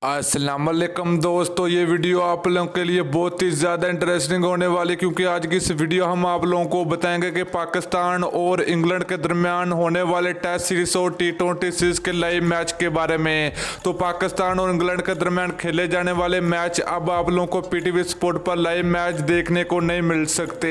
अस्सलाम वालेकुम दोस्तों, ये वीडियो आप लोगों के लिए बहुत ही ज़्यादा इंटरेस्टिंग होने वाली, क्योंकि आज की इस वीडियो हम आप लोगों को बताएंगे कि पाकिस्तान और इंग्लैंड के दरमियान होने वाले टेस्ट सीरीज और T20 सीरीज के लाइव मैच के बारे में। तो पाकिस्तान और इंग्लैंड के दरमियान खेले जाने वाले मैच अब आप लोगों को PTV स्पोर्ट पर लाइव मैच देखने को नहीं मिल सकते।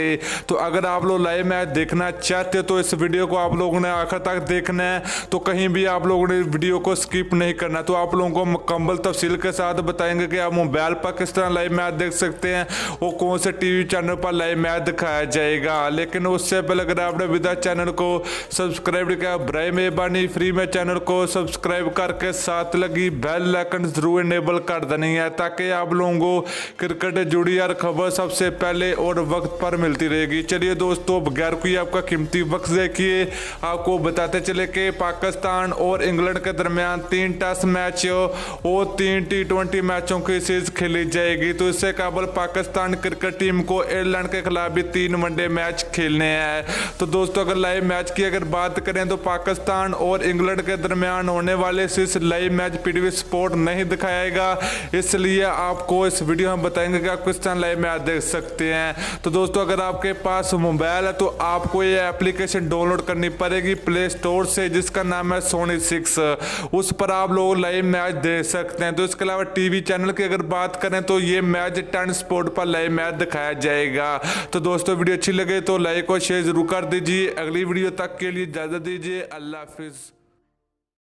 तो अगर आप लोग लाइव मैच देखना चाहते हो तो इस वीडियो को आप लोगों ने आखिर तक देखना है, तो कहीं भी आप लोगों ने वीडियो को स्किप नहीं करना। तो आप लोगों को मुकम्मल तफसील के साथ बताएंगे कि आप मोबाइल पर किस तरह लाइव मैच देख सकते हैं और कौन से टीवी चैनल पर लाइव मैच दिखाया जाएगा। लेकिन उससे पहले अगर आपने अभी तक चैनल को सब्सक्राइब किया, बराए मेहरबानी फ्री में चैनल को सब्सक्राइब करके साथ लगी बेल आइकन जरूर इनेबल कर देनी है, ताकि आप लोगों को क्रिकेट से जुड़ी हर खबर सबसे पहले और वक्त पर मिलती रहेगी। चलिए दोस्तों, बगैर कोई आपका कीमती वक्त देखिए, आपको बताते चले कि पाकिस्तान और इंग्लैंड के दरमियान 3 टेस्ट मैच और 3 T20 मैचों की सीरीज खेली जाएगी। तो इससे काबल पाकिस्तान क्रिकेट टीम को आयरलैंड के खिलाफ भी 3 वनडे मैच खेलने हैं। तो दोस्तों, अगर लाइव मैच की अगर बात करें तो पाकिस्तान और इंग्लैंड के दरमियान होने वाले series live match PTV sport नहीं दिखाएगा, इसलिए आपको इस वीडियो में बताएंगे कि आप किस तरह लाइव मैच देख सकते हैं। तो दोस्तों, अगर आपके पास मोबाइल है तो आपको ये एप्लीकेशन डाउनलोड करनी पड़ेगी प्ले स्टोर से, जिसका नाम है सोनी 6। उस पर आप लोग लाइव मैच देख सकते हैं। तो इसके अलावा टीवी चैनल की अगर बात करें तो ये मैच 10 स्पोर्ट पर लाइव मैच दिखाया जाएगा। तो दोस्तों, वीडियो अच्छी लगे तो लाइक और शेयर जरूर कर दीजिए। अगली वीडियो तक के लिए इजाजत दीजिए। अल्लाह हाफिज।